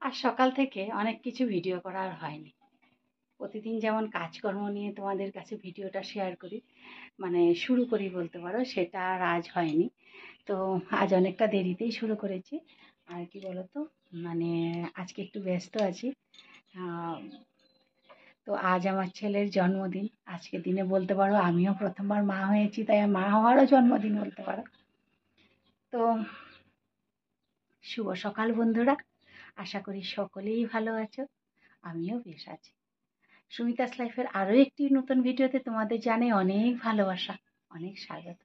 আর সকাল থেকে অনেক কিছু ভিডিও করা আর হয়নি। প্রতিদিন যেমন কাজকর্ম নিয়ে তোমাদের কাছে ভিডিওটা শেয়ার করি, মানে শুরু করি বলতে পারো, সেটা আর আজ হয়নি। তো আজ অনেকটা দেরিতেই শুরু করেছি। আর কি বলতো, মানে আজকে একটু ব্যস্ত আছি। আহ, তো আজ আমার ছেলের জন্মদিন। আজকে দিনে বলতে পারো আমিও প্রথমবার মা হয়েছি, তাই মা হওয়ারও জন্মদিন বলতে পারো। তো শুভ সকাল বন্ধুরা, আশা করি সকলেই ভালো আছো। আমিও বেশ আছি। সুমিতাস লাইফের আরও একটি নতুন ভিডিওতে তোমাদের জানাই অনেক ভালোবাসা, অনেক স্বাগত।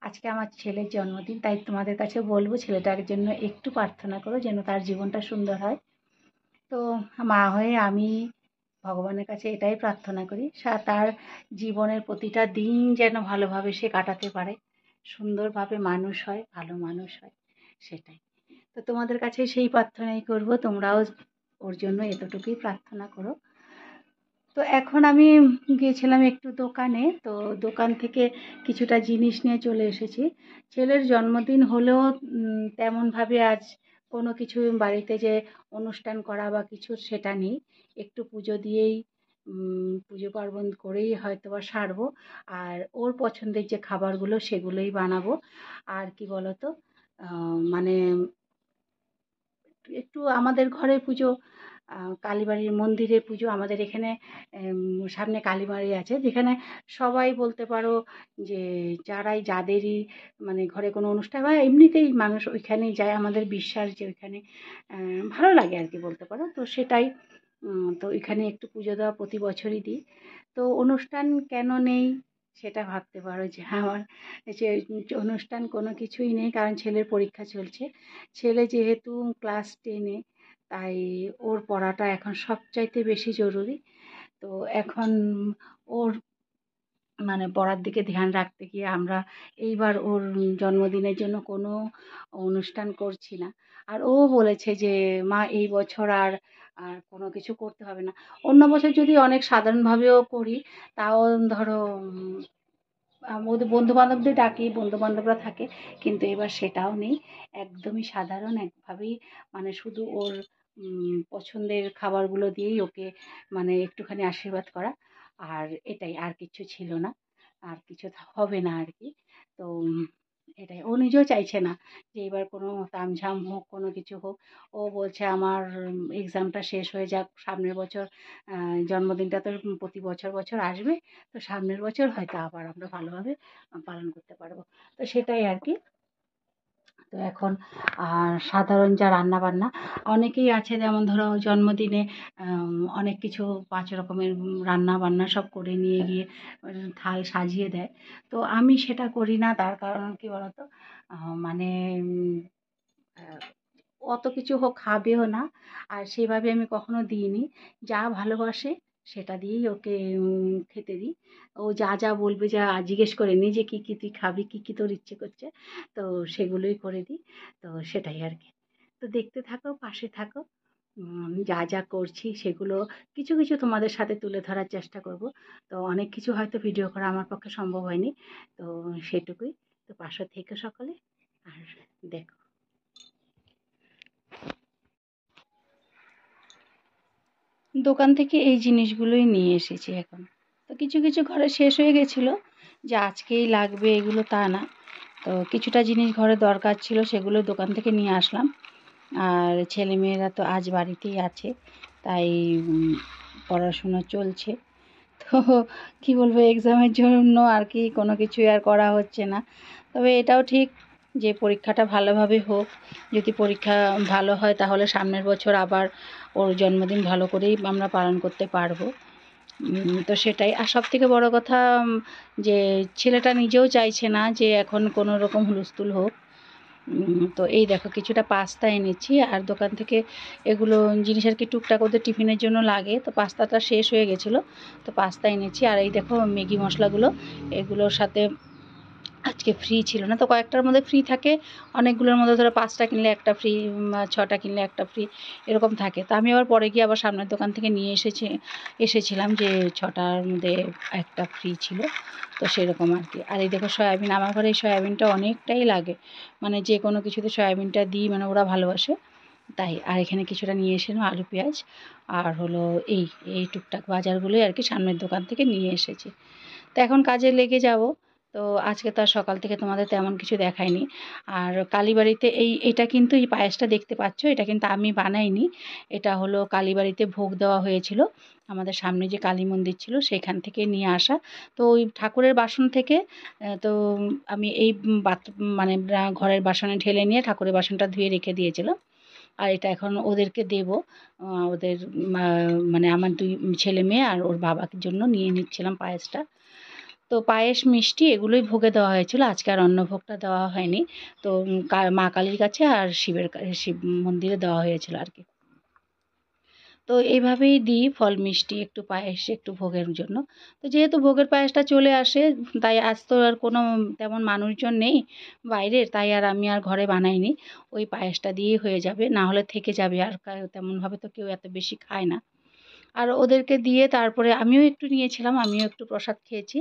আজকে আমার ছেলের জন্মদিন, তাই তোমাদের কাছে বলবো ছেলেটার জন্য একটু প্রার্থনা করো যেন তার জীবনটা সুন্দর হয়। তো মা হয়ে আমি ভগবানের কাছে এটাই প্রার্থনা করি, তার জীবনের প্রতিটা দিন যেন ভালোভাবে সে কাটাতে পারে, সুন্দরভাবে মানুষ হয়, ভালো মানুষ হয়, সেটাই। তো তোমাদের কাছে সেই প্রার্থনাই করব, তোমরাও ওর জন্য এতটুকুই প্রার্থনা করো। তো এখন আমি গিয়েছিলাম একটু দোকানে, তো দোকান থেকে কিছুটা জিনিস নিয়ে চলে এসেছি। ছেলের জন্মদিন হলেও তেমনভাবে আজ কোনো কিছু বাড়িতে যে অনুষ্ঠান করা বা কিছু সেটা নেই। একটু পুজো দিয়েই পুজো পার্বণ করেই হয়তো বা সারবো। আর ওর পছন্দের যে খাবারগুলো সেগুলোই বানাবো। আর কি বলতো, মানে একটু আমাদের ঘরে পুজো, কালীবাড়ির মন্দিরে পুজো আমাদের এখানে। সামনে কালীবাড়ি আছে, যেখানে সবাই বলতে পারো যে যাদেরই মানে ঘরে কোনো অনুষ্ঠান বা এমনিতেই মানুষ ওইখানেই যায়, আমাদের বিশ্বাস যে ওইখানে ভালো লাগে আর কি বলতে পারো। তো সেটাই, তো এখানে একটু পুজো দেওয়া প্রতি বছরই দিই। তো অনুষ্ঠান কেন নেই সেটা ভাবতে পারো যে আমার যে অনুষ্ঠান কোনো কিছুই নেই, কারণ ছেলের পরীক্ষা চলছে। ছেলে যেহেতু ক্লাস 10-এ, তাই ওর পড়াটা এখন সবচাইতে বেশি জরুরি। তো এখন ওর মানে পড়ার দিকে ধ্যান রাখতে গিয়ে আমরা এইবার ওর জন্মদিনের জন্য কোনো অনুষ্ঠান করছি না। আর ও বলেছে যে মা এই বছর আর আর কোনো কিছু করতে হবে না। অন্য বছর যদি অনেক সাধারণভাবেও করি, তাও ধরো ওদের বন্ধু বান্ধবদের ডাকি, বন্ধু বান্ধবরা থাকে, কিন্তু এবার সেটাও নেই। একদমই সাধারণ একভাবেই, মানে শুধু ওর পছন্দের খাবারগুলো দিয়েই ওকে মানে একটুখানি আশীর্বাদ করা, আর এটাই, আর কিছু ছিল না, আর কিছু হবে না আর কি। তো এটাই, ও নিজেও চাইছে না যে এবার কোনো তামঝাম হোক, কোনো কিছু হোক। ও বলছে আমার এক্সামটা শেষ হয়ে যাক, সামনের বছর জন্মদিনটা তো প্রতি বছর বছর আসবে, তো সামনের বছর হয়তো আবার আমরা ভালোভাবে পালন করতে পারবো। তো সেটাই আর কি। তো এখন আর সাধারণ যা রান্না বান্না অনেকেই আছে, যেমন ধরো জন্মদিনে অনেক কিছু 5 রকমের রান্না বান্না সব করে নিয়ে গিয়ে থাল সাজিয়ে দেয়। তো আমি সেটা করি না, তার কারণ কি বলতো, মানে আহ, অত কিছু হোক খাবেও না, আর সেভাবে আমি কখনো দিইনি। যা ভালোবাসে সেটা দিয়েই ওকে খেতে দিই। ও যা যা বলবে, যা জিজ্ঞেস করে নি যে কী কী তুই খাবি, কী কী তোর ইচ্ছে করছে, তো সেগুলোই করে দিই। তো সেটাই আর কি। তো দেখতে থাকো, পাশে থাকো। যা যা করছি সেগুলো কিছু কিছু তোমাদের সাথে তুলে ধরার চেষ্টা করব। তো অনেক কিছু হয়তো ভিডিও করা আমার পক্ষে সম্ভব হয়নি, তো সেটুকুই। তো পাশে থেকে সকলে আর দেখো। দোকান থেকে এই জিনিসগুলোই নিয়ে এসেছি এখন। তো কিছু কিছু ঘরে শেষ হয়ে গেছিলো, যে আজকেই লাগবে এগুলো তা না। তো কিছুটা জিনিস ঘরে দরকার ছিল, সেগুলো দোকান থেকে নিয়ে আসলাম। আর ছেলেমেয়েরা তো আজ বাড়িতেই আছে, তাই পড়াশুনো চলছে। তো কী বলবো, এক্সামের জন্য আর কি কোনো কিছুই আর করা হচ্ছে না। তবে এটাও ঠিক যে পরীক্ষাটা ভালোভাবে হোক। যদি পরীক্ষা ভালো হয় তাহলে সামনের বছর আবার ওর জন্মদিন ভালো করেই আমরা পালন করতে পারবো। তো সেটাই। আর সবথেকে বড় কথা, যে ছেলেটা নিজেও চাইছে না যে এখন কোনো রকম হুলস্থুল হোক। তো এই দেখো কিছুটা পাস্তা এনেছি, আর দোকান থেকে এগুলো জিনিস আর কি টুকটাক ওদের টিফিনের জন্য লাগে। তো পাস্তাটা শেষ হয়ে গেছিলো, তো পাস্তা এনেছি। আর এই দেখো ম্যাগি মশলাগুলো, এগুলোর সাথে আজকে ফ্রি ছিল না, তো কয়েকটার মধ্যে ফ্রি থাকে, অনেকগুলোর মধ্যে ধরো 5টা কিনলে একটা ফ্রি, 6টা কিনলে একটা ফ্রি, এরকম থাকে। তো আমি আবার পরে গিয়ে আবার সামনের দোকান থেকে নিয়ে এসেছিলাম যে 6টার মধ্যে একটা ফ্রি ছিল। তো সেরকম আর কি। আর এই দেখো সয়াবিন, আমার ঘরে এই সয়াবিনটা অনেকটাই লাগে, মানে যে কোনো কিছুতে সয়াবিনটা দিই, মানে ওরা ভালোবাসে। তাই। আর এখানে কিছুটা নিয়ে এসেছিলাম আলু পেঁয়াজ আর হলো এই এই টুকটাক বাজারগুলোই আর কি সামনের দোকান থেকে নিয়ে এসেছি। তো এখন কাজে লেগে যাব। তো আজকে তো আর সকাল থেকে তোমাদের তেমন কিছু দেখাইনি। আর কালীবাড়িতে এটা কিন্তু এই পায়েসটা দেখতে পাচ্ছ, এটা কিন্তু আমি বানাইনি। এটা হলো কালীবাড়িতে ভোগ দেওয়া হয়েছিল। আমাদের সামনে যে কালী মন্দির ছিল সেখান থেকে নিয়ে আসা। তো ওই ঠাকুরের বাসন থেকে তো আমি এই মানে ঘরের বাসনে ঢেলে নিয়ে ঠাকুরের বাসনটা ধুয়ে রেখে দিয়েছিলাম। আর এটা এখন ওদেরকে দেবো। ওদের মা মানে আমার ২ ছেলে মেয়ে আর ওর বাবার জন্য নিয়ে নিচ্ছিলাম পায়েসটা। তো পায়েস, মিষ্টি এগুলোই ভোগে দেওয়া হয়েছিল। আজকে আর অন্নভোগটা দেওয়া হয়নি। তো মা কালীর কাছে আর শিব মন্দিরে দেওয়া হয়েছিল আর কি। তো এইভাবেই দিই ফল মিষ্টি, একটু পায়েস, একটু ভোগের জন্য। তো যেহেতু ভোগের পায়েসটা চলে আসে, তাই আজ তো আর কোনো তেমন মানুষজন নেই বাইরের, তাই আর আমি আর ঘরে বানাইনি। ওই পায়েসটা দিয়েই হয়ে যাবে, না হলে থেকে যাবে। আর তেমনভাবে তো কেউ এত বেশি খায় না। আর ওদেরকে দিয়ে তারপরে আমিও একটু নিয়েছিলাম, আমিও একটু প্রসাদ খেয়েছি।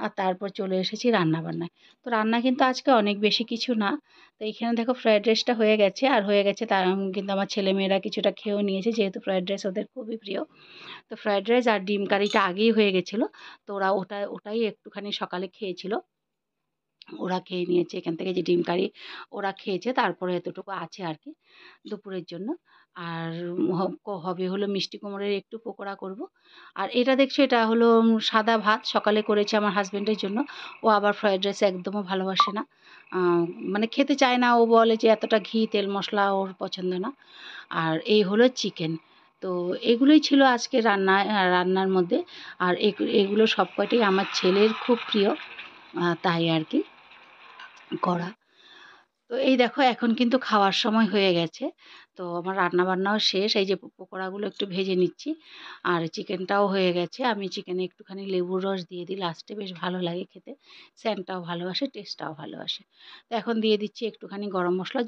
আর তারপর চলে এসেছি রান্নাবান্নায়। তো রান্না কিন্তু আজকে অনেক বেশি কিছু না। তো এইখানে দেখো ফ্রায়েড রাইসটা হয়ে গেছে, আর হয়ে গেছে তার কিন্তু আমার ছেলেমেয়েরা কিছুটা খেয়েও নিয়েছে, যেহেতু ফ্রায়েড রাইস ওদের খুবই প্রিয়। তো ফ্রায়েড রাইস আর ডিম কারিটা আগেই হয়ে গেছিলো। তো ওরা ওটাই একটুখানি সকালে খেয়েছিল। ওরা খেয়ে নিয়েছে এখান থেকে, যে ডিম কারি ওরা খেয়েছে, তারপরে এতটুকু আছে আর কি দুপুরের জন্য। আর হবে হলো মিষ্টি কুমড়োর একটু পকোড়া করব। আর এটা দেখছো, এটা হলো সাদা ভাত সকালে করেছি আমার হাজবেন্ডের জন্য। ও আবার ফ্রায়েড রাইস একদমও ভালোবাসে না, মানে খেতে চায় না। ও বলে যে এতটা ঘি তেল মশলা ওর পছন্দ না। আর এই হলো চিকেন। তো এগুলোই ছিল আজকে রান্নার মধ্যে। আর এগুলো সব কয়টাই আমার ছেলের খুব প্রিয়, তাই আর কি করা। তো এই দেখো এখন কিন্তু খাওয়ার সময় হয়ে গেছে। তো আমার রান্নাবান্নাও শেষ। এই যে পকোড়াগুলো একটু ভেজে নিচ্ছি। আর চিকেনটাও হয়ে গেছে। আমি চিকেনে একটুখানি লেবুর রস দিয়ে দিই লাস্টে, বেশ ভালো লাগে খেতে। সেন্টটাও ভালো আসে, টেস্টটাও ভালো আসে। তো এখন দিয়ে দিচ্ছি একটুখানি গরম মসলা।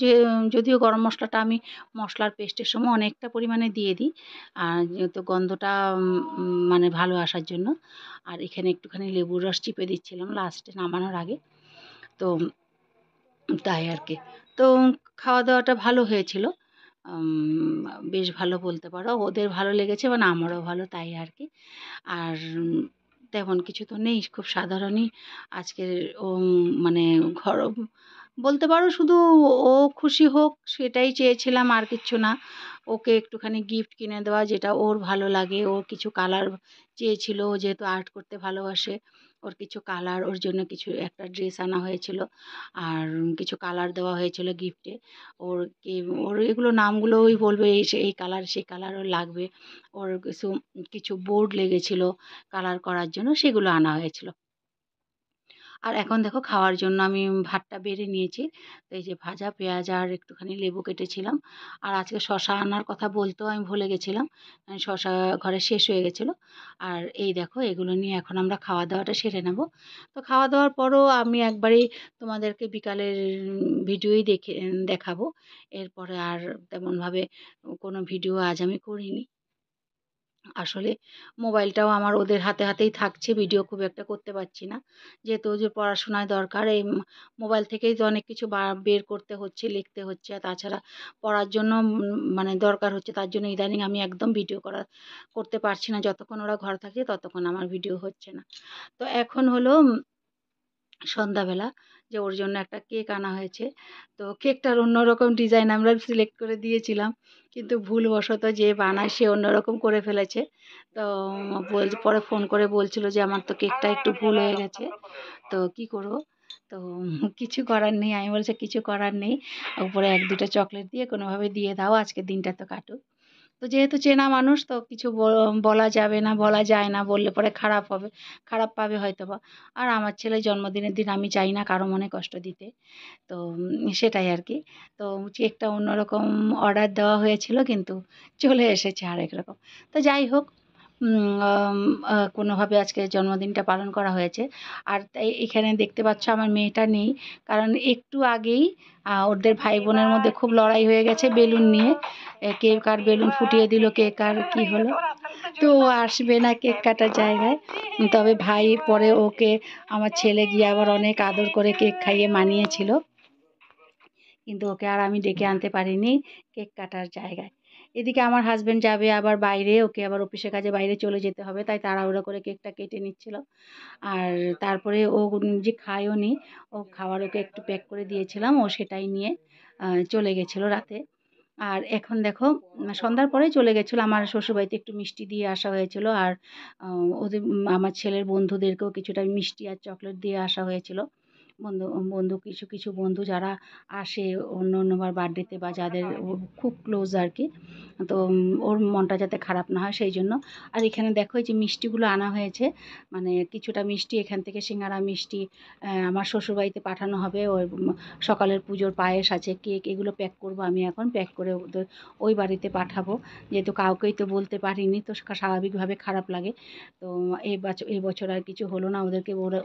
যদিও গরম মসলাটা আমি মশলার পেস্টের সময় অনেকটা পরিমাণে দিয়ে দিই। আর যেহেতু গন্ধটা মানে ভালো আসার জন্য। আর এখানে একটুখানি লেবুর রস চিপে দিচ্ছিলাম লাস্টে নামানোর আগে। তো তাই আর কি। তো খাওয়া-দাওয়াটা ভালো হয়েছিল। আম বেশ ভালো বলতে পারো। ওদের ভালো লেগেছে মানে আমারও ভালো, তাই আর কি। আর তেমন কিছু তো নেই। খুব সাধারণই আজকের মানে ঘর বলতে পারো, শুধু ও খুশি হোক সেটাই চেয়েছিলাম, আর কিচ্ছু না। ওকে একটুখানি গিফট কিনে দেওয়া, যেটা ওর ভালো লাগে। ও কিছু কালার চেয়েছিল, ও যেহেতু আর্ট করতে ভালোবাসে। ওর কিছু কালার, ওর জন্য কিছু একটা ড্রেস আনা হয়েছিল। আর কিছু কালার দেওয়া হয়েছিল গিফটে। ওর কি ওর এগুলো নামগুলো ওই বলবে এই কালার সেই কালার ওর লাগবে। ওর কিছু বোর্ড লেগেছিল কালার করার জন্য, সেগুলো আনা হয়েছিল। আর এখন দেখো খাওয়ার জন্য আমি ভাতটা বেড়ে নিয়েছি। তো এই যে ভাজা পেঁয়াজ আর একটুখানি লেবু কেটেছিলাম। আর আজকে শসা আনার কথা বলতেও আমি ভুলে গেছিলাম। শসা ঘরে শেষ হয়ে গেছিলো। আর এই দেখো এগুলো নিয়ে এখন আমরা খাওয়া দাওয়াটা সেরে নেব। তো খাওয়া দাওয়ার পরও আমি একবারেই তোমাদেরকে বিকালের ভিডিওই দেখাবো। এরপরে আর তেমনভাবে কোনো ভিডিও আজ আমি করিনি। আসলে মোবাইলটাও আমার ওদের হাতেই থাকছে। ভিডিও খুব একটা করতে পারছি না। যেহেতু ওদের পড়াশোনায় দরকার। এই মোবাইল থেকেই তো অনেক কিছু বের করতে হচ্ছে, লিখতে হচ্ছে। আর তাছাড়া পড়ার জন্য মানে দরকার হচ্ছে। তার জন্য ইদানিং আমি একদম ভিডিও করতে পারছি না। যতক্ষণ ওরা ঘরে থাকে ততক্ষণ আমার ভিডিও হচ্ছে না। তো এখন হলো সন্ধ্যাবেলা, যে ওর জন্য একটা কেক আনা হয়েছে। তো কেকটার অন্যরকম ডিজাইন আমরা সিলেক্ট করে দিয়েছিলাম। কিন্তু ভুলবশত যে বানায় সে অন্যরকম করে ফেলেছে। তো পরে ফোন করে বলছিল যে আমার তো কেকটা একটু ভুল হয়ে গেছে। তো কি করব? তো কিছু করার নেই। আমি বলছি কিছু করার নেই। উপরে ১-২টা চকলেট দিয়ে কোনোভাবে দিয়ে দাও। আজকের দিনটা তো কাটুক। তো যেহেতু চেনা মানুষ, তো কিছু বলা যাবে না, বলা যায় না। বললে পরে খারাপ হবে, খারাপ পাবে হয়তোবা। আর আমার ছেলের জন্মদিনের দিন আমি চাই না কারো মনে কষ্ট দিতে। তো সেটাই আর কি। তো কেকটা অন্যরকম অর্ডার দেওয়া হয়েছিল, কিন্তু চলে এসেছে আরেক রকম। তো যাই হোক, কোনোভাবে আজকে জন্মদিনটা পালন করা হয়েছে। আর তাই এখানে দেখতে পাচ্ছ আমার মেয়েটা নেই। কারণ একটু আগেই ওদের ভাই বোনের মধ্যে খুব লড়াই হয়ে গেছে বেলুন নিয়ে। কে কার বেলুন ফুটিয়ে দিল, কে কার কী হলো। তো ও আসবে না কেক কাটার জায়গায়। তবে ভাই পরে ওকে, আমার ছেলে গিয়ে আবার অনেক আদর করে কেক খাইয়ে মানিয়েছিল। কিন্তু ওকে আর আমি ডেকে আনতে পারিনি কেক কাটার জায়গায়। এদিকে আমার হাসব্যান্ড যাবে আবার বাইরে, ওকে আবার অফিসের কাজে বাইরে চলে যেতে হবে, তাই তাড়াহুড়ো করে কেকটা কেটে নিচ্ছিল। আর তারপরে ও নিজে খায়ও নি, ও খাওয়ার ওকে একটু প্যাক করে দিয়েছিলাম, ও সেটাই নিয়ে চলে গেছিলো রাতে। আর এখন দেখো সন্ধ্যার পরেই চলে গেছিলো, আমার শ্বশুরবাড়িতে একটু মিষ্টি দিয়ে আসা হয়েছিল, আর ওদের আমার ছেলের বন্ধুদেরকেও কিছুটা মিষ্টি আর চকলেট দিয়ে আসা হয়েছিল। বন্ধু বন্ধু কিছু কিছু বন্ধু যারা আসে অন্য অন্যবার বার্থডেতে বা যাদের খুব ক্লোজ আর কি, তো ওর মনটা যাতে খারাপ না হয় সেই জন্য। আর এখানে দেখো এই যে মিষ্টিগুলো আনা হয়েছে, মানে কিছুটা মিষ্টি এখান থেকে সিঙ্গারা মিষ্টি আমার শ্বশুরবাড়িতে পাঠানো হবে। ওই সকালের পুজোর পায়েস আছে, কেক, এগুলো প্যাক করব আমি, এখন প্যাক করে ওদের ওই বাড়িতে পাঠাবো, যেহেতু কাউকেই তো বলতে পারিনি, তো স্বাভাবিকভাবে খারাপ লাগে। তো এই বছর আর কিছু হলো না,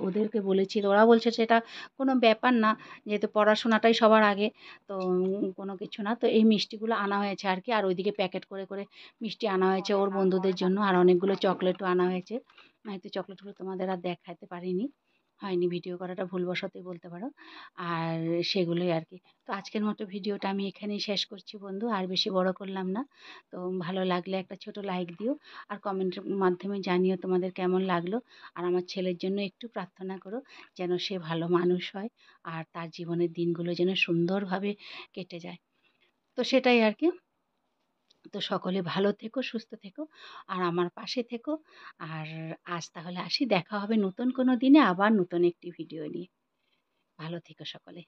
ওদেরকে বলেছি, তো ওরা বলছে সেটা কোনো ব্যাপার না, যেহেতু পড়াশোনাটাই সবার আগে, তো কোনো কিছু না। তো এই মিষ্টিগুলো আনা হয়েছে আর কি, আর ওইদিকে প্যাকেট করে করে মিষ্টি আনা হয়েছে ওর বন্ধুদের জন্য, আর অনেকগুলো চকলেটও আনা হয়েছে। হয়তো চকলেটগুলো তোমাদের আর দেখাতে পারিনি, হয়নি, ভিডিও করাটা ভুলবশতই বলতে পারো। আর সেগুলোই আর কি। তো আজকের মতো ভিডিওটা আমি এখানেই শেষ করছি বন্ধু, আর বেশি বড় করলাম না। তো ভালো লাগলে একটা ছোট লাইক দিও, আর কমেন্টের মাধ্যমে জানিও তোমাদের কেমন লাগলো। আর আমার ছেলের জন্য একটু প্রার্থনা করো, যেন সে ভালো মানুষ হয়, আর তার জীবনের দিনগুলো যেন সুন্দরভাবে কেটে যায়। তো সেটাই আর কি। তো সকলে ভালো থেকো, সুস্থ থেকো, আর আমার পাশে থেকো। আর আজ তাহলে আসি, দেখা হবে নতুন কোনো দিনে আবার নতুন একটি ভিডিও নিয়ে। ভালো থেকো সকলে।